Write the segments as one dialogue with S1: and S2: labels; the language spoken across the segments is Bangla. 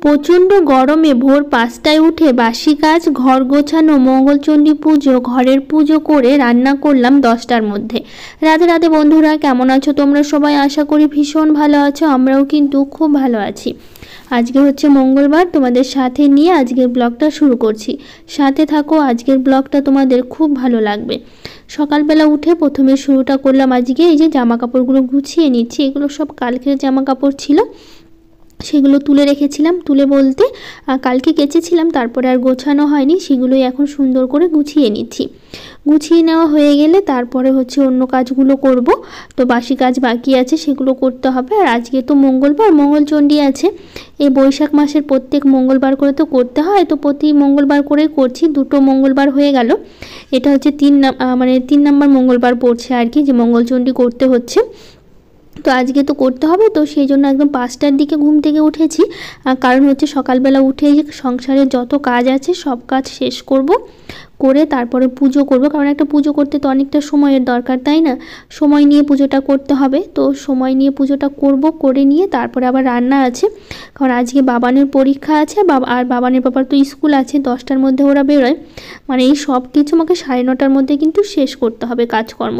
S1: প্রচণ্ড গরমে ভোর 5টায় উঠে বাসি কাজ, ঘর গোছানো, মঙ্গলচণ্ডী পুজো, ঘরের পুজো করে রান্না করলাম 10টার মধ্যে। রাধে রাধে বন্ধুরা, কেমন আছো তোমরা সবাই? আশা করি ভীষণ ভালো আছো। আমরাও কিন্তু খুব ভালো আছি। আজকে হচ্ছে মঙ্গলবার, তোমাদের সাথে নিয়ে আজকের ব্লগটা শুরু করছি। সাথে থাকো, আজকের ব্লগটা তোমাদের খুব ভালো লাগবে। সকালবেলা উঠে প্রথমে শুরুটা করলাম আজকে এই যে জামা কাপড়গুলো গুছিয়ে নিচ্ছি। এগুলো সব কালকের জামা কাপড় ছিল, সেগুলো তুলে রেখেছিলাম। তুলে বলতে কালকে কেচেছিলাম, তারপরে আর গোছানো হয়নি, সেগুলোই এখন সুন্দর করে গুছিয়ে নিচ্ছি। গুছিয়ে নেওয়া হয়ে গেলে তারপরে হচ্ছে অন্য কাজগুলো করব। তো বাসি কাজ বাকি আছে, সেগুলো করতে হবে। আর আজকে তো মঙ্গলবার, মঙ্গলচণ্ডী আছে। এই বৈশাখ মাসের প্রত্যেক মঙ্গলবার করে তো করতে হয়, তো প্রতি মঙ্গলবার করেই করছি। 2টো মঙ্গলবার হয়ে গেল, এটা হচ্ছে 3 নম্বর মঙ্গলবার পড়ছে আর কি, যে মঙ্গলচণ্ডী করতে হচ্ছে। তো আজকে তো করতে হবে, তো সেই জন্য একদম 5টার দিকে ঘুম থেকে উঠেছি। কারণ হচ্ছে সকালবেলা উঠে যে সংসারের যত কাজ আছে সব কাজ শেষ করব, করে তারপরে পুজো করব। কারণ একটা পুজো করতে তো অনেকটা সময়ের দরকার, তাই না? সময় নিয়ে পুজোটা করতে হবে, তো সময় নিয়ে পুজোটা করব। করে নিয়ে তারপরে আবার রান্না আছে, কারণ আজকে বাবানের পরীক্ষা আছে। আর বাবানের বাবার তো স্কুল আছে, 10টার মধ্যে ওরা বেরোয়। মানে এই সব কিছু আমাকে 9:30টার মধ্যে কিন্তু শেষ করতে হবে কাজকর্ম।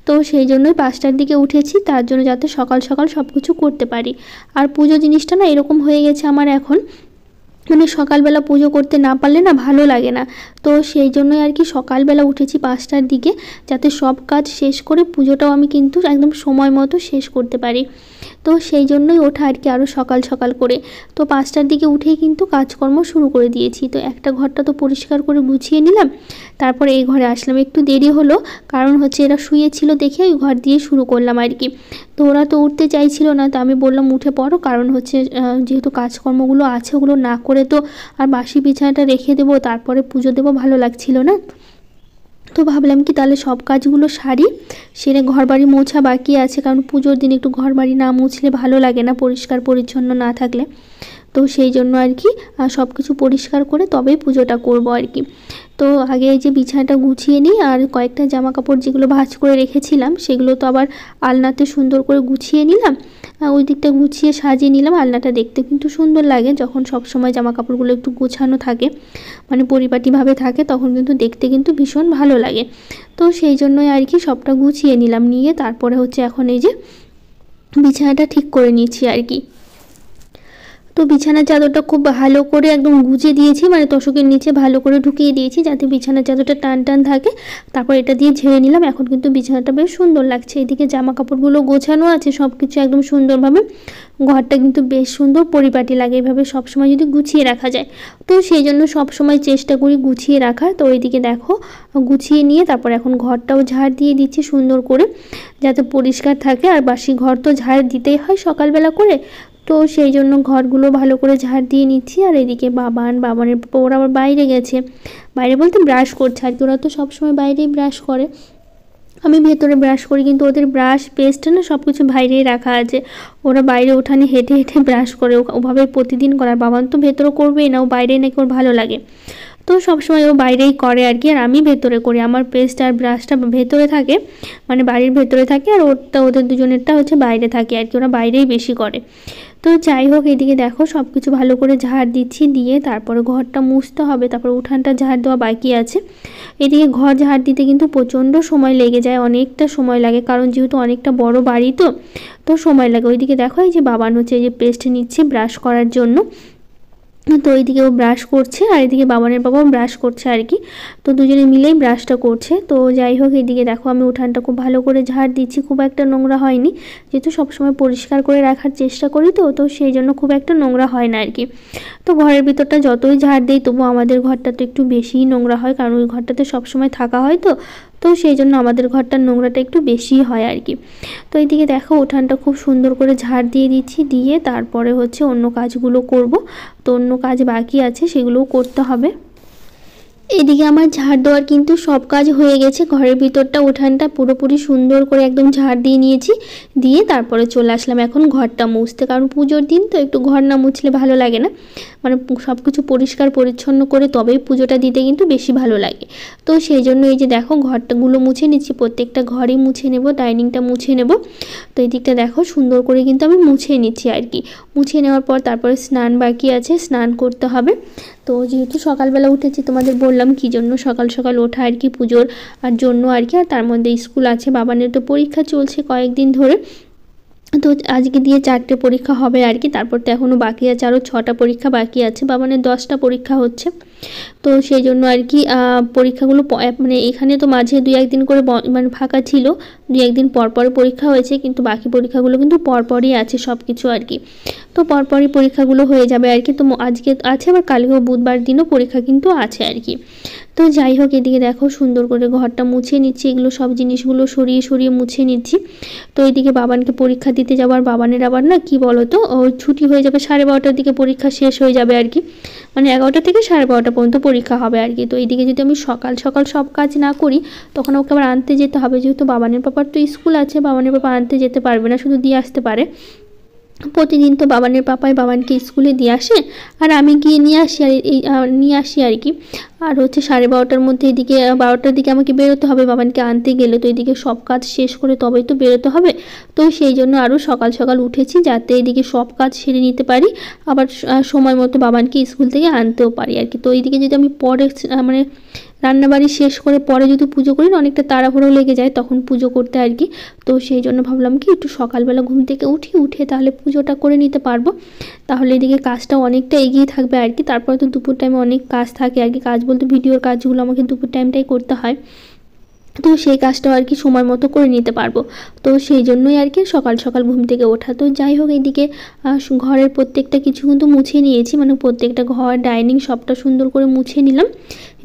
S1: তো সেই জন্যই 5টার দিকে উঠেছি, তার জন্য যাতে সকাল সকাল সব কিছু করতে পারি। আর পুজো জিনিসটা না এরকম হয়ে গেছে আমার এখন, মানে সকালবেলা পুজো করতে না পারলে না ভালো লাগে না। তো সেই জন্যই আর কি সকালবেলা উঠেছি 5টার দিকে, যাতে সব কাজ শেষ করে পুজোটাও আমি কিন্তু একদম সময় মতো শেষ করতে পারি। তো সেই জন্যই ওঠা আর কি, আরও সকাল সকাল করে। তো 5টার দিকে উঠেই কিন্তু কাজকর্ম শুরু করে দিয়েছি। তো একটা ঘরটা তো পরিষ্কার করে গুছিয়ে নিলাম, তারপরে এই ঘরে আসলাম। একটু দেরি হলো, কারণ হচ্ছে এরা শুয়েছিল দেখে ওই ঘর দিয়ে শুরু করলাম আর কি। তো ওরা তো উঠতে চাইছিল না, তো আমি বললাম উঠে পড়ো, কারণ হচ্ছে যেহেতু কাজকর্মগুলো আছে ওগুলো না করে তো আর বাসি বিছানাটা রেখে দেবো, তারপরে পুজো দেবো, ভালো লাগছিল না। তো ভাবলাম কি তাহলে সব কাজগুলো সারি, সেরে ঘরবাড়ি মোছা বাকি আছে, কারণ পুজোর দিন একটু ঘরবাড়ি না মুছলে ভালো লাগে না, পরিষ্কার পরিচ্ছন্ন না থাকলে। তো সেই জন্য আর কি সব কিছু পরিষ্কার করে তবেই পুজোটা করব আর কি। তো আগে এই যে বিছানাটা গুছিয়ে নিই, আর কয়েকটা জামা কাপড় যেগুলো ভাঁজ করে রেখেছিলাম সেগুলো তো আবার আলনাতে সুন্দর করে গুছিয়ে নিলাম। ওই দিকটা গুছিয়ে সাজিয়ে নিলাম। আলনাটা দেখতে কিন্তু সুন্দর লাগে যখন সব সময় জামা কাপড়গুলো একটু গোছানো থাকে, মানে পরিপাটিভাবে থাকে, তখন কিন্তু দেখতে কিন্তু ভীষণ ভালো লাগে। তো সেই জন্যই আর কি সবটা গুছিয়ে নিলাম, নিয়ে তারপরে হচ্ছে এখন এই যে বিছানাটা ঠিক করে নিচ্ছি আর কি। তো বিছানার চাদরটা খুব ভালো করে একদম গুজে দিয়েছি, মানে তোশকের নিচে ভালো করে ঢুকিয়ে দিয়েছি যাতে বিছানার চাদরটা টান টান থাকে। তারপর এটা দিয়ে ঝেড়ে নিলাম। এখন কিন্তু বিছানাটা বেশ সুন্দর লাগছে। এদিকে জামা কাপড়গুলো গোছানো আছে, সব কিছু একদম সুন্দরভাবে। ঘরটা কিন্তু বেশ সুন্দর পরিপাটি লাগে এভাবে সবসময় যদি গুছিয়ে রাখা যায়। তো সেই জন্য সবসময় চেষ্টা করি গুছিয়ে রাখার। তো ওইদিকে দেখো গুছিয়ে নিয়ে তারপর এখন ঘরটাও ঝাড় দিয়ে দিচ্ছি সুন্দর করে, যাতে পরিষ্কার থাকে। আর বাসি ঘর তো ঝাড় দিতেই হয় সকালবেলা করে, তো সেই জন্য ঘরগুলো ভালো করে ঝাড় দিয়ে নিচ্ছি। আর এদিকে বাবানের ওরা আবার বাইরে গেছে, বাইরে বলতে ব্রাশ করছে আর কি। ওরা তো সবসময় বাইরেই ব্রাশ করে, আমি ভেতরে ব্রাশ করি, কিন্তু ওদের ব্রাশ পেস্ট না সব কিছু বাইরেই রাখা আছে। ওরা বাইরে ওঠানে হেঁটে হেঁটে ব্রাশ করে, ওভাবে প্রতিদিন করার। বাবান তো ভেতরে করবেই না, ও বাইরে নাকি ওর ভালো লাগে, তো সবসময় ও বাইরেই করে আর কি। আর আমি ভেতরে করি, আমার পেস্ট আর ব্রাশটা ভেতরে থাকে, মানে বাড়ির ভেতরে থাকে, আর ওদের দুজনেরটা হচ্ছে বাইরে থাকে আর কি। ওরা বাইরেই বেশি করে। তো যাই হোক, এদিকে দেখো সব কিছু ভালো করে ঝাড় দিচ্ছি, দিয়ে তারপরে ঘরটা মুছতে হবে, তারপর উঠানটা ঝাড় দেওয়া বাকি আছে। এদিকে ঘর ঝাড় দিতে কিন্তু প্রচণ্ড সময় লেগে যায়, অনেকটা সময় লাগে, কারণ যেহেতু অনেকটা বড় বাড়ি তো সময় লাগে। ওইদিকে দেখো এই যে বাবান হচ্ছে এই যে পেস্ট নিচ্ছে ব্রাশ করার জন্য। তো এইদিকে ও ব্রাশ করছে, আর এদিকে বাবানের বাবাও ব্রাশ করছে আর কি। তো দুজনে মিলেই ব্রাশটা করছে। তো যাই হোক, এইদিকে দেখো আমি উঠানটা খুব ভালো করে ঝাড় দিচ্ছি, খুব একটা নোংরা হয়নি, যেহেতু সবসময় পরিষ্কার করে রাখার চেষ্টা করি, তো সেই জন্য খুব একটা নোংরা হয় না আর কি। তো ঘরের ভিতরটা যতই ঝাড় দেই তবু আমাদের ঘরটা তো একটু বেশিই নোংরা হয়, কারণ ওই ঘরটাতে সবসময় থাকা হয়, তো সেই জন্য আমাদের ঘরটার নোংরাটা একটু বেশিই হয় আর কি। তো এইদিকে দেখো উঠানটা খুব সুন্দর করে ঝাড় দিয়ে দিচ্ছি, দিয়ে তারপরে হচ্ছে অন্য কাজগুলো করব। তো অন্য কাজ বাকি আছে, সেগুলোও করতে হবে। এদিকে আমার ঝাড় দেওয়ার কিন্তু সব কাজ হয়ে গেছে। ঘরের ভিতরটা উঠানটা পুরোপুরি সুন্দর করে একদম ঝাড় দিয়ে নিয়েছি, দিয়ে তারপরে চলে আসলাম এখন ঘরটা মুছতে, কারণ পুজোর দিন তো একটু ঘর না মুছলে ভালো লাগে না। মানে সব কিছু পরিষ্কার পরিচ্ছন্ন করে তবেই পুজোটা দিতে কিন্তু বেশি ভালো লাগে। তো সেই জন্য এই যে দেখো ঘরটাগুলো মুছে নিচ্ছি, প্রত্যেকটা ঘরই মুছে নেব, ডাইনিংটা মুছে নেব। তো এই দিকটা দেখো সুন্দর করে কিন্তু আমি মুছে নিচ্ছি আর কি। মুছে নেওয়ার পর তারপরে স্নান বাকি আছে, স্নান করতে হবে। তো যেহেতু সকালবেলা উঠেছি, তোমাদের বললাম কী জন্য সকাল সকাল ওঠা আর কি, পুজোর জন্য আর কি। আর তার মধ্যে স্কুল আছে, বাবানের তো পরীক্ষা চলছে কয়েকদিন ধরে। তো আজকে দিয়ে 4টে পরীক্ষা হবে আর কি, তারপর তো এখনও বাকি আছে, আরও 6টা পরীক্ষা বাকি আছে। বাবানের 10টা পরীক্ষা হচ্ছে। তো সেই জন্য আর কি পরীক্ষাগুলো মানে এখানে তো মাঝে 2-1 দিন করে মানে ফাঁকা ছিল, 2-1 দিন পর পর পরীক্ষা হয়েছে, কিন্তু বাকি পরীক্ষাগুলো কিন্তু পরপরই আছে সব কিছু আর কি। তো পরপরই পরীক্ষাগুলো হয়ে যাবে আর কি। তো আজকে আছে, আবার কালকেও বুধবার দিনও পরীক্ষা কিন্তু আছে আর কি। তো যাই হোক, এদিকে দেখো সুন্দর করে ঘরটা মুছে নিচ্ছি, এগুলো সব জিনিসগুলো সরিয়ে সরিয়ে মুছে নিচ্ছি। তো এইদিকে বাবানকে পরীক্ষা দিতে যাবার, বাবানের আবার না কি বলো তো, ওর ছুটি হয়ে যাবে 12:30টার দিকে, পরীক্ষা শেষ হয়ে যাবে আর কি। মানে 11টা থেকে 12:30 পর্যন্ত পরীক্ষা হবে আর কি। তো এইদিকে যদি আমি সকাল সকাল সব কাজ না করি, তখন ওকে আবার আনতে যেতে হবে, যেহেতু বাবানের পাপার তো স্কুল আছে, বাবানের পাপা আনতে যেতে পারবে না, শুধু দিয়ে আসতে পারে। প্রতিদিন তো বাবানের পাপাই বাবানকে স্কুলে দিয়ে আসে, আর আমি গিয়ে নিয়ে আসি আর কি। আর হচ্ছে 12:30টার মধ্যে, এদিকে 12টার দিকে আমাকে বেরোতে হবে বাবানকে আনতে গেলে। তো এদিকে সব কাজ শেষ করে তবেই তো বেরোতে হবে। তো সেই জন্য আরও সকাল সকাল উঠেছি, যাতে এদিকে সব কাজ সেরে নিতে পারি, আবার সময় মতো বাবানকে স্কুল থেকে আনতেও পারি আর কি। তো এইদিকে যদি আমি পরে মানে রান্নাবাড়ি শেষ করে পরে যদি পুজো করি না, অনেকটা তাড়াহুড়ো লেগে যায় তখন পুজো করতে আর কি। তো সেই জন্য ভাবলাম কি একটু সকালবেলা ঘুম থেকে উঠে তাহলে পুজোটা করে নিতে পারবো, তাহলে এদিকে কাজটাও অনেকটা এগিয়ে থাকবে আর কি। তারপরে তো দুপুর টাইমে অনেক কাজ থাকে আর কি, কাজ বলতে ভিডিওর কাজগুলো আমাকে দুপুর টাইমটাই করতে হয়। তো সেই কাজটাও আর কি সময় মতো করে নিতে পারবো। তো সেই জন্যই আর কি সকাল সকাল ঘুম থেকে ওঠা। তো যাই হোক, এইদিকে ঘরের প্রত্যেকটা কিছু কিন্তু মুছে নিয়েছি, মানে প্রত্যেকটা ঘর ডাইনিং সবটা সুন্দর করে মুছে নিলাম,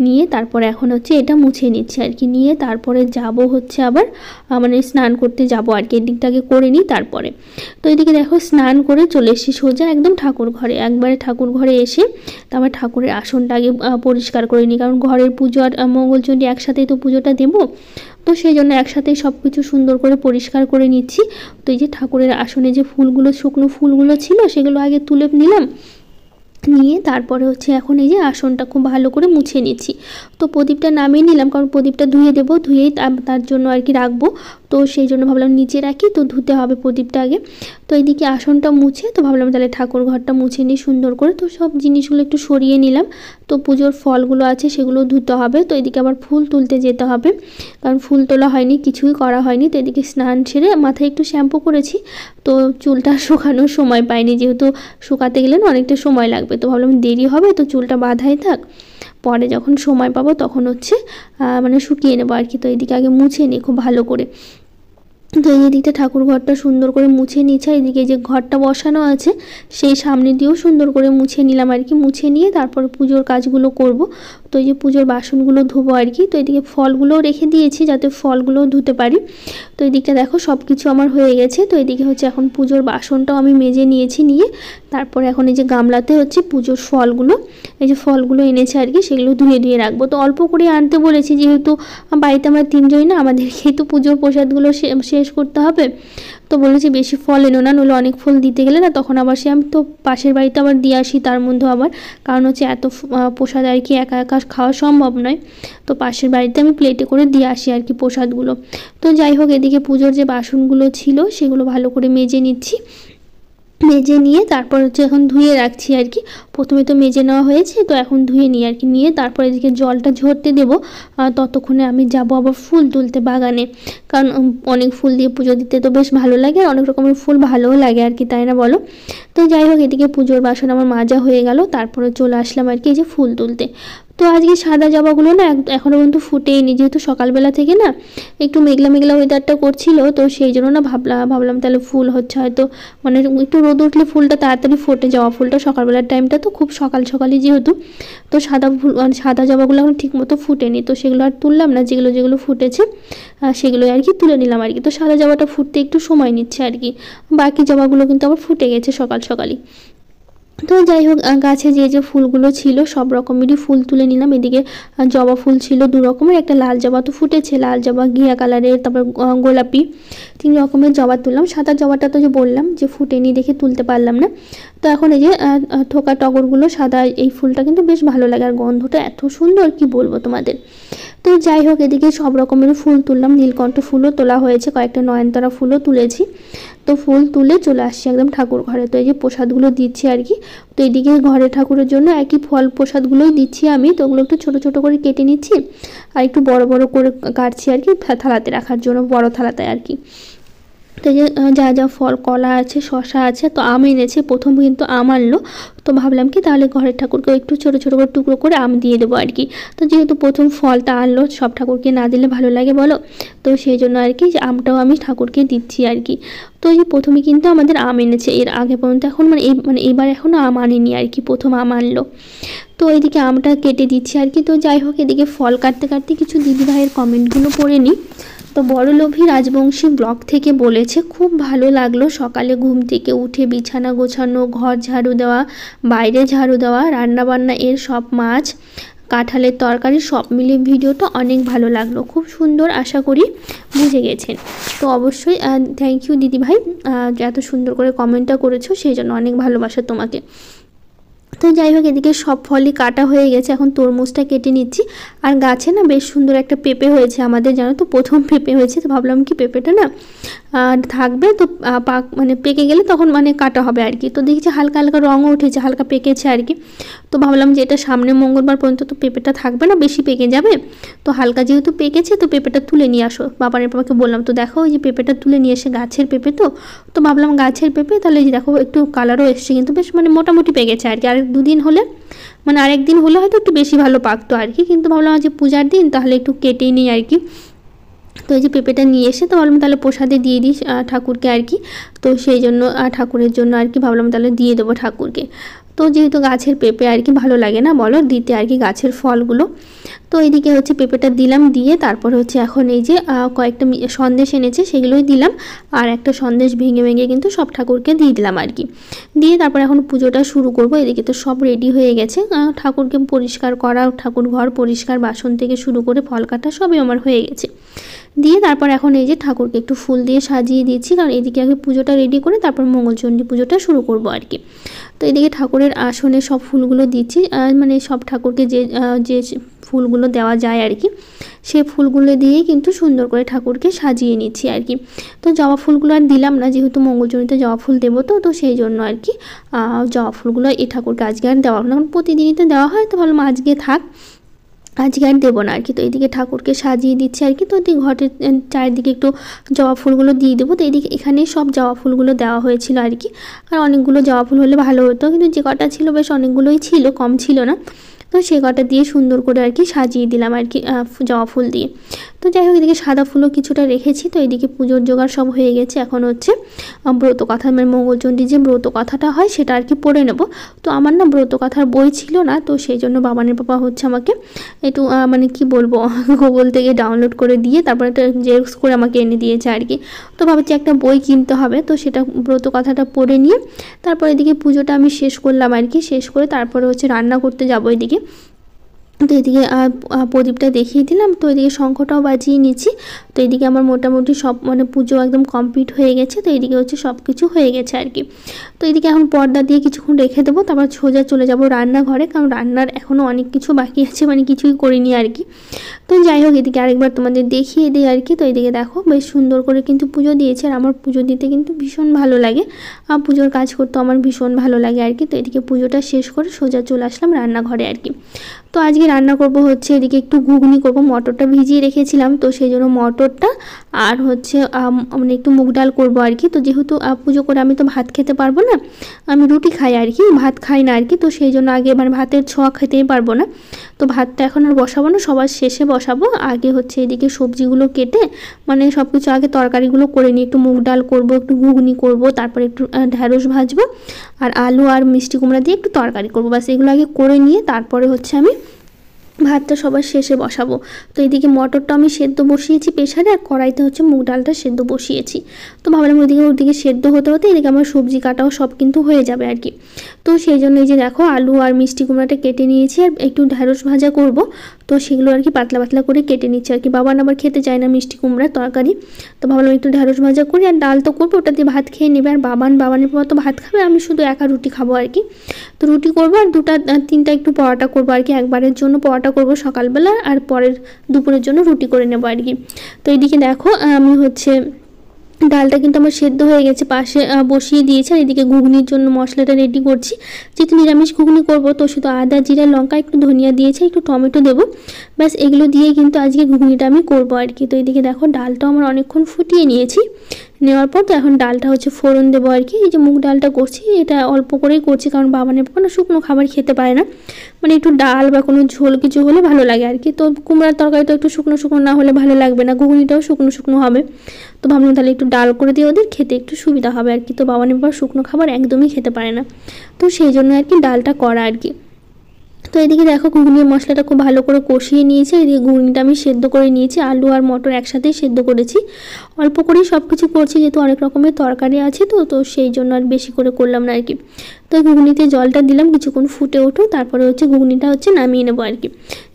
S1: নিয়ে তারপরে এখন হচ্ছে এটা মুছে নিচ্ছি আর কি। নিয়ে তারপরে যাব হচ্ছে আবার মানে স্নান করতে যাব আর কি, এদিকটাকে করে নিই তারপরে। তো এদিকে দেখো স্নান করে চলে এসেছি সোজা একদম ঠাকুর ঘরে। একবারে ঠাকুর ঘরে এসে তারপর ঠাকুরের আসনটা আগে পরিষ্কার করে নিই, কারণ ঘরের পুজো আর মঙ্গলচণ্ডী একসাথেই তো পুজোটা দেবো। তো সেই জন্য একসাথেই সব কিছু সুন্দর করে পরিষ্কার করে নিচ্ছি। তো এই যে ঠাকুরের আসনে যে ফুলগুলো, শুকনো ফুলগুলো ছিল, সেগুলো আগে তুলে নিলাম, নিয়ে তারপরে হচ্ছে এখন এই যে আসনটা খুব ভালো করে মুছে নিচ্ছি। তো প্রদীপটা নামিয়ে নিলাম, কারণ প্রদীপটা ধুয়ে দেবো, ধুয়েই তার জন্য আর কি রাখবো। তো সেই জন্য ভাবলাম নিচে রাখি, তো ধুতে হবে প্রদীপটা আগে। তো এইদিকে আসনটা মুছে, তো ভাবলাম তাহলে ঠাকুর ঘরটা মুছে নিই সুন্দর করে। তো সব জিনিসগুলো একটু সরিয়ে নিলাম। তো পুজোর ফলগুলো আছে সেগুলো ধুতে হবে। তো এদিকে আবার ফুল তুলতে যেতে হবে, কারণ ফুল তোলা হয়নি, কিছুই করা হয়নি। তো এদিকে স্নান সেরে মাথায় একটু শ্যাম্পু করেছি, তো চুলটা শুকানোর সময় পাইনি, যেহেতু শুকাতে গেলে না অনেকটা সময় লাগবে। তো ভাবলাম দেরি হবে, তো চুলটা বাঁধাই থাক, পরে যখন সময় পাবো তখন হচ্ছে মানে শুকিয়ে নেবো আর কি। তো এইদিকে আগে মুছে নিই খুব ভালো করে। তো এই দিকটা ঠাকুর ঘরটা সুন্দর করে মুছে নিচ্ছে, এদিকে যে ঘরটা বসানো আছে সেই সামনে দিয়েও সুন্দর করে মুছে নিলাম আর কি। মুছে নিয়ে তারপর পুজোর কাজগুলো করব। তো এই যে পুজোর বাসনগুলো ধোবো আর কি। তো এদিকে ফলগুলোও রেখে দিয়েছি যাতে ফলগুলোও ধুতে পারি। তো এই দিকটা দেখো সব কিছু আমার হয়ে গেছে। তো এদিকে হচ্ছে এখন পুজোর বাসনটাও আমি মেজে নিয়েছি, নিয়ে তারপরে এখন এই যে গামলাতে হচ্ছে পুজোর ফলগুলো, এই যে ফলগুলো এনেছে আর কি, সেগুলো ধুয়ে রাখবো। তো অল্প করে আনতে বলেছি, যেহেতু বাড়িতে আমরা 3জনই না, আমাদেরকেই তো পুজোর প্রসাদগুলো শেষ করতে হবে। তো বলেছি বেশি ফল এনো না, নইলে অনেক ফল দিতে গেলে না তখন আবার আমি তো পাশের বাড়িতে আবার দিয়ে আসি তার মধ্যে আবার, কারণ হচ্ছে এত প্রসাদ আর কি একা একা খাওয়া সম্ভব নয়। তো পাশের বাড়িতে আমি প্লেটে করে দিয়ে আসি আর কি প্রসাদগুলো। তো যাই হোক, এদিকে পুজোর যে বাসনগুলো ছিল সেগুলো ভালো করে মেজে নিচ্ছি, মেজে নিয়ে তারপর হচ্ছে এখন ধুয়ে রাখছি আর কি। প্রথমে তো মেজে নেওয়া হয়েছে, তো এখন ধুয়ে নিই আর কি। নিয়ে তারপর এদিকে জলটা ঝরতে দেবো, ততক্ষণে আমি যাব আবার ফুল তুলতে বাগানে, কারণ অনেক ফুল দিয়ে পুজো দিতে তো বেশ ভালো লাগে, আর অনেক রকমের ফুল ভালোও লাগে আর কি, তাই না বলো? তো যাই হোক, এদিকে পুজোর বাসন আমার মাজা হয়ে গেল, তারপরে চলে আসলাম আর কি এই যে ফুল তুলতে। তো আজকে সাদা জবাগুলো না এখনও কিন্তু ফুটেইনি, যেহেতু সকালবেলা থেকে না একটু মেঘলা মেঘলা ওয়েদারটা করছিল, তো সেই জন্য না ভাবলাম তাহলে ফুল হচ্ছে হয়তো, মানে একটু রোদ উঠলে ফুলটা তাড়াতাড়ি ফুটে, জবা ফুলটা সকালবেলার টাইমটা তো খুব সকালই যেহেতু, তো সাদা জবাগুলো এখন ঠিক মতো ফুটেনি, তো সেগুলো আর তুললাম না, যেগুলো ফুটেছে সেগুলো আর কি তুলে নিলাম আর কি। তো সাদা জবাটা ফুটতে একটু সময় নিচ্ছে আর কি, বাকি জবাগুলো কিন্তু আবার ফুটে গেছে সকালই। তো যাই হোক, গাছে যে ফুলগুলো ছিল সব রকমেরই ফুল তুলে নিলাম। এদিকে জবা ফুল ছিল 2 রকমের, একটা লাল জবা তো ফুটেছে, লাল জবা ঘিয়া কালারের, তারপর গোলাপি, 3 রকমের জবা তুললাম। সাদা জবাটা তো যে বললাম যে ফুটেনি দেখে তুলতে পারলাম না। তো এখন এই যে থোকা টগরগুলো সাদা, এই ফুলটা কিন্তু বেশ ভালো লাগে আর গন্ধটা এত সুন্দর কি বলবো তোমাদের। তো যাই হোক, এদিকে সব রকমের ফুল তুললাম, নীলকণ্ঠ ফুলও তোলা হয়েছে, কয়েকটা নয়নতারা ফুলও তুলেছি। তো ফুল তুলে চলে আসছি একদম ঠাকুর ঘরে। তো এই যে প্রসাদগুলো দিচ্ছি আর কি। তো এদিকে ঘরে ঠাকুরের জন্য একই ফল প্রসাদগুলোই দিচ্ছি আমি। তো ওগুলো একটু ছোটো ছোটো করে কেটে নিচ্ছি আর একটু বড় বড় করে কাটছি আর কি, থালাতে রাখার জন্য, বড় থালাতে আর কি। তো এই যে যা ফল, কলা আছে, শশা আছে, তো আম এনেছে, প্রথম কিন্তু আম আনলো। তো ভাবলাম কি তাহলে ঘরের ঠাকুরকে একটু ছোটো ছোটো করে টুকরো করে আম দিয়ে দেবো আর কি। তো যেহেতু প্রথম ফলটা আনলো, সব ঠাকুরকে না দিলে ভালো লাগে বলো, তো সেই জন্য আর কি আমটাও আমি ঠাকুরকে দিচ্ছি আর কি। তো এই যে প্রথমে কিন্তু আমাদের আম এনেছে, এর আগে পর্যন্ত এখন এবার এখনও আম আনেনি আর কি, প্রথম আম আনলো। তো এদিকে আমটা কেটে দিচ্ছি আর কি। তো যাই হোক, এদিকে ফল কাটতে কাটতে কিছু দিদিভাইয়ের কমেন্টগুলো পড়ে নিই। তো বড়লোভী রাজবংশী ব্লগ থেকে বলেছে, খুব ভালো লাগলো সকালে ঘুম থেকে উঠে বিছানা গোছানো, ঘর ঝাড়ু দেওয়া, বাইরে ঝাড়ু দেওয়া, রান্নাবান্না, এর সব মাছ, কাঁঠালের তরকারি সব মিলিয়ে ভিডিওটা অনেক ভালো লাগলো, খুব সুন্দর, আশা করি বুঝে গেছেন। তো অবশ্যই থ্যাংক ইউ দিদিভাই, এত সুন্দর করে কমেন্টটা করেছো, সেই জন্য অনেক ভালোবাসা তোমাকে। তো যাই হোক, এদিকে সব ফলই কাটা হয়ে গেছে, এখন তরমুজটা কেটে নিচ্ছি। আর গাছে না বেশ সুন্দর একটা পেঁপে হয়েছে আমাদের, জানো তো প্রথম পেঁপে হয়েছে। তো ভাবলাম কি পেঁপেটা না থাকবে, তো মানে পেকে গেলে তখন মানে কাটা হবে আর কি। তো দেখছি হালকা হালকা রঙও উঠেছে, হালকা পেকেছে আর কি। তো ভাবলাম যে এটা সামনে মঙ্গলবার পর্যন্ত তো পেঁপেটা থাকবে না, বেশি পেকে যাবে। তো হালকা যেহেতু পেকেছে, তো পেঁপেটা তুলে নিয়ে আসো, বাবাকে বললাম। তো দেখো ওই যে পেঁপেটা তুলে নিয়ে এসে, গাছের পেঁপে তো ভাবলাম গাছের পেঁপে, তাহলে দেখো একটু কালারও এসছে, কিন্তু বেশ মানে মোটামুটি পেকেছে আর কি। আর 2 দিন হলে, মানে আরেক দিন হলে হয়তো একটু বেশি ভালো পাকতো আর কি। কিন্তু ভাবলাম আজ পূজার দিন, তাহলে একটু কেটেই নিই আর কি। তো এই যে পেঁপেটা নিয়ে এসে তো ভাবলাম তাহলে প্রসাদে দিয়ে দিই ঠাকুরকে আর কি। তো সেই জন্য ঠাকুরের জন্য আর কি ভাবলাম তাহলে দিয়ে দেবো ঠাকুরকে। তো যেহেতু গাছের পেঁপে আর কি ভালো লাগে না বলো দিতে আর কি, গাছের ফলগুলো। তো এইদিকে হচ্ছে পেঁপেটা দিলাম, দিয়ে তারপর হচ্ছে এখন এই যে কয়েকটা সন্দেশ এনেছে, সেগুলোই দিলাম। আর একটা সন্দেশ ভেঙে ভেঙে কিন্তু সব ঠাকুরকে দিয়ে দিলাম আর কি। দিয়ে তারপর এখন পুজোটা শুরু করব। এদিকে তো সব রেডি হয়ে গেছে, ঠাকুরকে পরিষ্কার করা, ঠাকুর ঘর পরিষ্কার, বাসন থেকে শুরু করে ফল কাটা সবই আমার হয়ে গেছে। দিয়ে তারপর এখন এই যে ঠাকুরকে একটু ফুল দিয়ে সাজিয়ে দিচ্ছি, কারণ এদিকে আগে পুজোটা রেডি করে তারপর মঙ্গলচণ্ডী পুজোটা শুরু করব আর কি। তো এদিকে ঠাকুরের আসনে সব ফুলগুলো দিচ্ছি, মানে সব ঠাকুরকে যে ফুলগুলো দেওয়া যায় আর কি, সেই ফুলগুলো দিয়েই কিন্তু সুন্দর করে ঠাকুরকে সাজিয়ে নিচ্ছি আর কি। তো জবা ফুলগুলো আর দিলাম না, যেহেতু মঙ্গলচণ্ডীতে জবা ফুল দেবো, তো সেই জন্য আর কি জবা ফুলগুলো এই ঠাকুরকে আজকে আর দেওয়া হলো না, কারণ প্রতিদিনই তো দেওয়া হয়। তো ভাবলাম আজকে থাক, আজকে আর দেবো না আর কি। তো এইদিকে ঠাকুরকে সাজিয়ে দিচ্ছি আর কি। তো এদিকে ঘরের চারিদিকে একটু জবা ফুলগুলো দিয়ে দেবো। তো এইদিকে এখানে সব জবা ফুলগুলো দেওয়া হয়েছিল আর কি। আর অনেকগুলো জবা ফুল হলে ভালো হতো, কিন্তু যে কটা ছিল বেশ অনেকগুলোই ছিল, কম ছিল না। তো সে কটা দিয়ে সুন্দর করে আর কি সাজিয়ে দিলাম আর কি, জবা ফুল দিয়ে। তো যাই হোক, এদিকে সাদা ফুলও কিছুটা রেখেছি। তো এদিকে পুজোর জোগাড় সব হয়ে গেছে, এখন হচ্ছে ব্রত কথা, মানে মঙ্গলচণ্ডী যে ব্রত কথাটা হয় সেটা আর কি পড়ে নেব। তো আমার না ব্রত কথার বই ছিল না, তো সেই জন্য বাবানের পাপা হচ্ছে আমাকে একটু মানে কি বলবো, গুগল থেকে ডাউনলোড করে দিয়ে তারপর একটা জেরক্স করে আমাকে এনে দিয়েছে আর কি। তো ভাবছি একটা বই কিনতে হবে, তো সেটা ব্রত কথাটা পড়ে নিয়ে তারপর এদিকে পুজোটা আমি শেষ করলাম আর কি। শেষ করে তারপরে হচ্ছে রান্না করতে যাবো এদিকে। তো এদিকে প্রদীপটা দেখিয়ে দিলাম। তো এদিকে শঙ্খটাও বাজিয়ে নিচ্ছি। তো এদিকে আমার মোটামুটি সব মানে পুজো একদম কমপ্লিট হয়ে গেছে। তো এদিকে হচ্ছে সব কিছু হয়ে গেছে আর কি। তো এদিকে এখন পর্দা দিয়ে কিছুক্ষণ রেখে দেবো, তারপর সোজা চলে যাব রান্নাঘরে, কারণ রান্নার এখনও অনেক কিছু বাকি আছে, মানে কিছুই করিনি আর কি। তো যাই হোক, এদিকে আরেকবার তোমাদের দেখিয়ে দিই আর কি। তো এদিকে দেখো বেশ সুন্দর করে কিন্তু পুজো দিয়েছে, আর আমার পুজো দিতে কিন্তু ভীষণ ভালো লাগে, আর পুজোর কাজ করতে আমার ভীষণ ভালো লাগে আর কি। তো এদিকে পুজোটা শেষ করে সোজা চলে আসলাম রান্নাঘরে আর কি। তো আজকে রান্না করব হচ্ছে এদিকে একটু ঘুগনি করব, মটরটা ভিজিয়ে রেখেছিলাম, তো সেই জন্য মটরটা আর হচ্ছে মানে একটু মুগ ডাল করবো আর কি। তো যেহেতু পুজো করে আমি তো ভাত খেতে পারবো না, আমি রুটি খাই আর কি, ভাত খাই না আর কি। তো সেই জন্য আগে মানে ভাতের ছোঁয়া খেতেই পারবো না, তো ভাতটা এখন আর বসাবো না, সবার শেষে বসাবো। আগে হচ্ছে এদিকে সবজিগুলো কেটে মানে সব কিছু আগে তরকারিগুলো করে নিই, একটু মুগ ডাল করবো, একটু ঘুগনি করবো, তারপরে একটু ঢ্যাঁড়স ভাজবো, আর আলু আর মিষ্টি কুমড়া দিয়ে একটু তরকারি করবো, বাস এগুলো আগে করে নিয়ে তারপরে হচ্ছে আমি ভাতটা সবার শেষে বসাবো। তো এইদিকে মটরটা আমি সেদ্ধ বসিয়েছি প্রেসারে, আর কড়াইতে হচ্ছে মুগ ডালটা সেদ্ধ বসিয়েছি। তো ভাবলাম ওদিকে সেদ্ধ হতে হতে এদিকে আমার সবজি কাটাও সব কিন্তু হয়ে যাবে আর কি। তো সেই জন্য এই যে দেখো আলু আর মিষ্টি কুমড়াটা কেটে নিয়েছি, আর একটু ঢ্যাঁড়স ভাজা করব। তো সেগুলো আর কি পাতলা পাতলা করে কেটে নিচ্ছি আর কি। বাবান আবার খেতে চায় না মিষ্টি কুমড়ার তরকারি, তো ভাবলাম একটু ঢ্যাঁড়স ভাজা করি, আর ডাল তো করবো, ওটা দিয়ে ভাত খেয়ে নেবে। আর বাবানের পর তো ভাত খাবে, আমি শুধু একা রুটি খাবো আর কি। তো রুটি করবো, আর তিনটা একটু পরোটা করবো আর কি। একবারের জন্য পরোটা করবো সকালবেলা, আর পরের দুপুরের জন্য রুটি করে নেবো আর কি। তো এইদিকে দেখো আমি হচ্ছে ডালটা কিন্তু আমার সেদ্ধ হয়ে গেছে, পাশে বসিয়ে দিয়েছি। আর এদিকে ঘুগনির জন্য মশলাটা রেডি করছি। যেহেতু নিরামিষ ঘুগনি করবো, তো শুধু আদা জিরা লঙ্কা একটু ধনিয়া দিয়েছি, একটু টমেটো দেবো, ব্যাস এগুলো দিয়ে কিন্তু আজকে ঘুগনিটা আমি করবো আর কি। তো এদিকে দেখো ডালটা আমার অনেকক্ষণ ফুটিয়ে নিয়েছি, নেওয়ার পর তো এখন ডালটা হচ্ছে ফোড়ন দেবো আর কি। এই যে মুগ ডালটা করছি এটা অল্প করেই করছি, কারণ বাবানের কোনো শুকনো খাবার খেতে পারে না, মানে একটু ডাল বা কোনো ঝোল কিছু হলে ভালো লাগে আর কি। তো কুমড়ার তরকারি তো একটু শুকনো শুকনো না হলে ভালো লাগবে না, ঘুগনিটাও শুকনো শুকনো হবে। তো ভাবলাম তাহলে একটু ডাল করে দিয়ে ওদের খেতে একটু সুবিধা হবে আর কি। তো বাবানের পর শুকনো খাবার একদমই খেতে পারে না, তো সেই জন্য আর কি ডালটা করা আর কি। তো এদিকে দেখো ঘুগনির মশলাটা খুব ভালো করে কষিয়ে নিয়েছি। এদিকে ঘুগনিটা আমি সেদ্ধ করে নিয়েছি, আলু আর মটর একসাথেই সেদ্ধ করেছি। অল্প করেই সব কিছু করছি, যেহেতু অনেক রকমের তরকারি আছে, তো সেই জন্য আর বেশি করে করলাম না আর কি। তো ঘুগনিতে জলটা দিলাম, কিছুক্ষণ ফুটে ওঠো, তারপরে হচ্ছে ঘুগনিটা হচ্ছে নামিয়ে নেবো আর কি।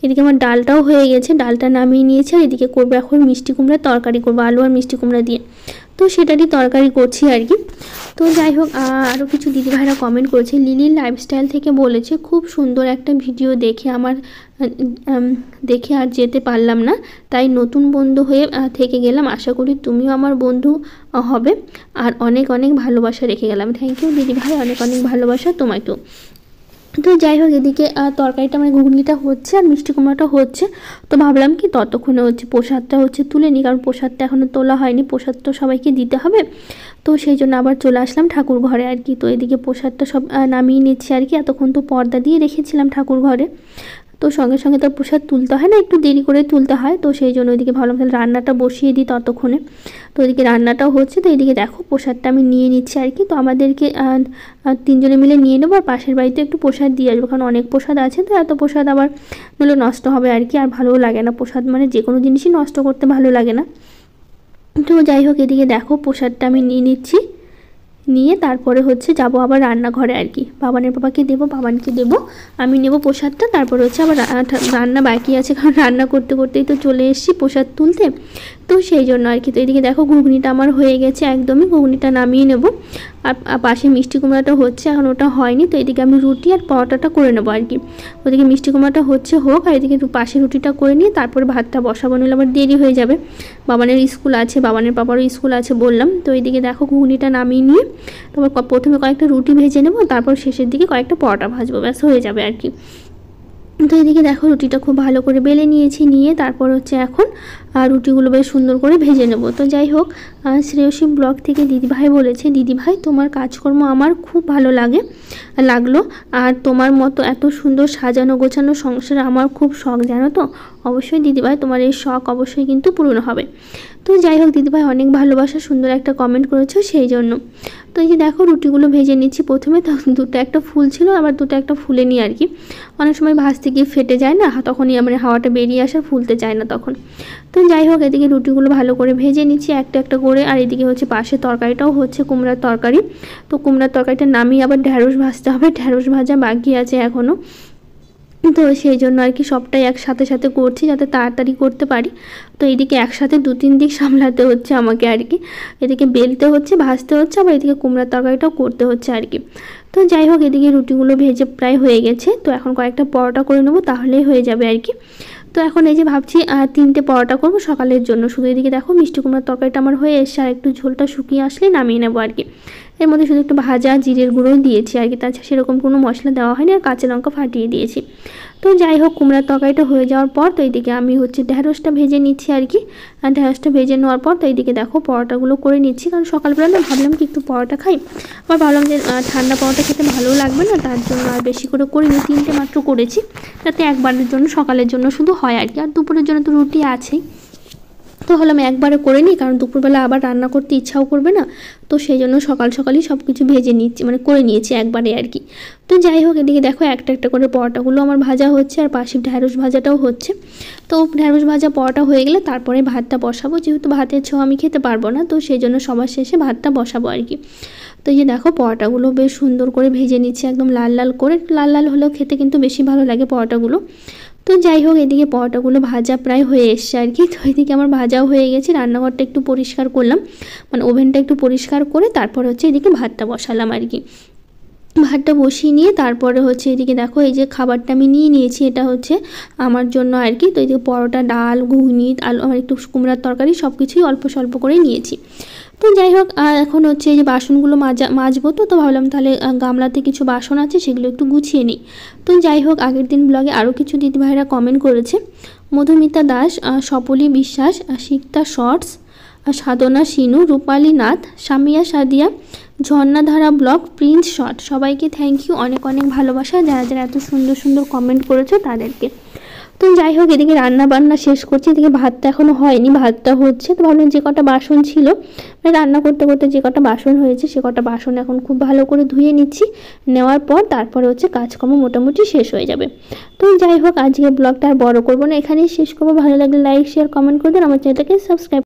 S1: এদিকে আমার ডালটাও হয়ে গেছে, ডালটা নামিয়ে নিয়েছি। আর এদিকে করবো এখন মিষ্টি কুমড়ার তরকারি করবো, আলু আর মিষ্টি কুমড়া দিয়ে। তো সেটারই তরকারি করছি আর কি। তো যাই হোক, আরও কিছু দিদিভাইরা কমেন্ট করেছে। লিলির লাইফস্টাইল থেকে বলেছে খুব সুন্দর একটা ভিডিও দেখে আর যেতে পারলাম না, তাই নতুন বন্ধু হয়ে থেকে গেলাম। আশা করি তুমিও আমার বন্ধু হবে, আর অনেক অনেক ভালোবাসা রেখে গেলাম। থ্যাংক ইউ দিদিভাই, অনেক অনেক ভালোবাসা তোমাকেও। তো যাই হোক, এদিকে তরকারিটা মানে ঘুগনিটা হচ্ছে আর মিষ্টি কুমড়াটা হচ্ছে। তো ভাবলাম কি ততক্ষণে হচ্ছে প্রসাদটা হচ্ছে তুলে নিই, কারণ প্রসাদটা এখনও তোলা হয়নি, প্রসাদ তো সবাইকে দিতে হবে। তো সেই জন্য আবার চলে আসলাম ঠাকুর ঘরে আর কি। তো এদিকে প্রসাদটা সব নামিয়ে নিচ্ছি আর কি। এতক্ষণ তো পর্দা দিয়ে রেখেছিলাম ঠাকুর ঘরে, তো সঙ্গে সঙ্গে তো প্রসাদ তুলতে হয় না, একটু দেরি করে তুলতে হয়। তো সেই জন্য ওইদিকে ভাবলাম তাহলে রান্নাটা বসিয়ে দিই ততক্ষণে। তো এদিকে রান্নাটাও হচ্ছে, তো এদিকে দেখো প্রসাদটা আমি নিয়ে নিচ্ছি আর কি। তো আমাদেরকে তিনজনে মিলে নিয়ে নেবো, আর পাশের বাড়িতে একটু প্রসাদ দিয়ে আসবো, কারণ অনেক প্রসাদ আছে, তো এত প্রসাদ আবার নইলে নষ্ট হবে আর কি। আর ভালোও লাগে না প্রসাদ, মানে যে কোনো জিনিসই নষ্ট করতে ভালো লাগে না। তো যাই হোক, এদিকে দেখো প্রসাদটা আমি নিয়ে নিচ্ছি, নিয়ে তারপরে হচ্ছে যাব আবার রান্নাঘরে আর কি। বাবানের বাবাকে দেবো, বাবানকে দেবো, আমি নেব প্রসাদটা। তারপরে হচ্ছে আবার রান্না বাকি আছে, কারণ রান্না করতে করতেই তো চলে এসেছি প্রসাদ তুলতে, তো সেই জন্য আর কি। তো এদিকে দেখো ঘুগনিটা আমার হয়ে গেছে একদমই, ঘুগনিটা নামিয়ে নেব। আর পাশে মিষ্টি কুমড়াটা হচ্ছে, এখন ওটা হয়নি। তো এদিকে আমি রুটি আর পরোটাটা করে নেবো আর কি। ওদিকে মিষ্টি কুমড়াটা হচ্ছে হোক, আর এদিকে পাশে রুটিটা করে নিয়ে তারপরে ভাতটা বসাবো, নিলে আবার দেরি হয়ে যাবে। বাবানের স্কুল আছে, বাবানের পাপারও স্কুল আছে বললাম। তো এইদিকে দেখো ঘুগনিটা নামিয়ে নিয়ে তারপর প্রথমে কয়েকটা রুটি ভেজে নেবো, তারপর শেষের দিকে কয়েকটা পরোটা ভাজবো, ব্যাস হয়ে যাবে আর কি। তো এদিকে দেখো রুটিটা খুব ভালো করে বেলে নিয়েছি, নিয়ে তারপর হচ্ছে এখন রুটিগুলো বেশ সুন্দর করে ভেজে নেব। তো যাই হোক, শ্রেয়সী ব্লগ থেকে দিদিভাই বলেছে, দিদিভাই তোমার কাজকর্ম আমার খুব ভালো লাগলো, আর তোমার মতো এত সুন্দর সাজানো গোছানো সংসার আমার খুব শখ, জানো তো। অবশ্যই দিদিভাই তোমার এই শখ অবশ্যই কিন্তু পূরণ হবে। তো যাই হোক, দিদিভাই অনেক ভালোবাসা, সুন্দর একটা কমেন্ট করেছো সেই জন্য। তো এই যে দেখো রুটিগুলো ভেজে নিচ্ছি, প্রথমে দুটো একটা ফুল ছিল, আবার দুটো একটা ফুলেনি আর কি। অনেক সময় ভাজতে গিয়ে ফেটে যায় না, তখনই মানে হাওয়াটা বেরিয়ে আসে, ফুলতে চায় না তখন। তো যাই হোক, এদিকে রুটিগুলো ভালো করে ভেজে নিচ্ছি একটা একটা করে। আর এদিকে হচ্ছে পাশে তরকারিটাও হচ্ছে কুমড়ার তরকারি। তো কুমড়ার তরকারিটা নামিয়ে আবার ঢ্যাঁড়স ভাজতে হবে, ঢ্যাঁড়স ভাজা বাকি আছে এখনও। তো সেই জন্য আর কি সবটাই একসাথে সাথে করছি, যাতে তাড়াতাড়ি করতে পারি। তো এইদিকে একসাথে 2-3 দিক সামলাতে হচ্ছে আমাকে আর কি। এদিকে বেলতে হচ্ছে, ভাজতে হচ্ছে, আবার এদিকে কুমড়ার তরকারিটাও করতে হচ্ছে আর কি। তো যাই হোক, এদিকে রুটিগুলো ভেজে প্রায় হয়ে গেছে। তো এখন কয়েকটা পরোটা করে নেবো, তাহলেই হয়ে যাবে আর কি। তো এখন এই যে ভাবছি 3টে পরোটা করবো সকালের জন্য। শুধু এদিকে দেখো মিষ্টি কুমড়ার তরকারিটা আমার হয়ে এসছে, আর একটু ঝোলটা শুকিয়ে আসলে নামিয়ে নেবো আর কি। এর মধ্যে শুধু একটু ভাজা জিরের গুঁড়ো দিয়েছি আর কি, তাছাড়া সেরকম কোনো মশলা দেওয়া হয়নি, আর কাঁচা লঙ্কা ফাটিয়ে দিয়েছি। তো যাই হোক, কুমড়ার তরকারিটা হয়ে যাওয়ার পর তো এইদিকে আমি হচ্ছে ঢ্যাঁড়সটা ভেজে নিচ্ছি আর কি। আর ঢ্যাঁড়সটা ভেজে নেওয়ার পর তো এইদিকে দেখো পরোটাগুলো করে নিচ্ছি, কারণ সকালবেলা না ভাবলাম কি একটু পরোটা খাই, আবার ভাবলাম যে ঠান্ডা পরোটা খেতে ভালোও লাগবে না, তার জন্য আর বেশি করে করিনি, 3টে মাত্র করেছি, যাতে একবারের জন্য সকালের জন্য শুধু হয় আর কি। আর দুপুরের জন্য তো রুটি আছেই। তো ভাবলাম একবারে করে নিই, কারণ দুপুরবেলা আবার রান্না করতে ইচ্ছাও করবে না। তো সেই জন্য সকাল সকালই সব কিছু ভেজে নিচ্ছি, মানে করে নিয়েছি একবারে আর কি। তো যাই হোক, এদিকে দেখো একটা একটা করে পরোটাগুলো আমার ভাজা হচ্ছে, আর পাশে ঢ্যাঁড়স ভাজাটাও হচ্ছে। তো ঢ্যাঁড়স ভাজা পরোটা হয়ে গেলে তারপরে ভাতটা বসাবো, যেহেতু ভাতের ছোঁয়া আমি খেতে পারবো না, তো সেই জন্য সবার শেষে ভাতটা বসাবো আর কি। তো এই যে দেখো পরোটাগুলো বেশ সুন্দর করে ভেজে নিচ্ছি, একদম লাল লাল করে। লাল লাল হলেও খেতে কিন্তু বেশি ভালো লাগে পরোটাগুলো। তো যাই হোক, এদিকে পরোটাগুলো ভাজা প্রায় হয়ে এসছে আর কি। তো এদিকে আমার ভাজাও হয়ে গেছে, রান্নাঘরটা একটু পরিষ্কার করলাম, মানে ওভেনটা একটু পরিষ্কার করে তারপর হচ্ছে এদিকে ভাতটা বসালাম আর কি। ভাতটা বসিয়ে নিয়ে তারপরে হচ্ছে এদিকে দেখো এই যে খাবারটা আমি নিয়ে নিয়েছি, এটা হচ্ছে আমার জন্য আর কি। তো এদিকে পরোটা, ডাল, ঘুগনি, আলু, আমার একটু কুমড়ার তরকারি, সব কিছুই অল্প স্বল্প করে নিয়েছি। তো যাই হোক, আর এখন হচ্ছে এই যে বাসনগুলো মাজবো। তো ভাবলাম তাহলে গামলাতে কিছু বাসন আছে সেগুলো একটু গুছিয়ে নিই। তো যাই হোক, আগের দিন ব্লগে আরও কিছু দিদিভাইরা কমেন্ট করেছে। Madhumita Das, Sapli Biswas, Sikta shorts, Sadhana Sinu, Rupali Nath, Samia Sadia, Jharnadhara blog, Prince shot, সবাইকে থ্যাংক ইউ, অনেক অনেক ভালোবাসা যারা যারা এত সুন্দর সুন্দর কমেন্ট করেছো তাদেরকে। তো যাই হোক, এদিকে রান্না বান্না শেষ করছি, এদিকে ভাতটা এখনও হয়নি, ভাতটা হচ্ছে। তো ভাবলাম যে কটা বাসন ছিল, মানে রান্না করতে করতে যে কটা বাসন হয়েছে সে কটা বাসন এখন খুব ভালো করে ধুয়ে নিচ্ছি। নেওয়ার পর তারপরে হচ্ছে কাজকর্ম মোটামুটি শেষ হয়ে যাবে। তো যাই হোক, আজকে ব্লগটা আর বড় করবো না, এখানেই শেষ করবো। ভালো লাগলে লাইক, শেয়ার, কমেন্ট করে দেন, আমার চ্যানেলটাকে সাবস্ক্রাইব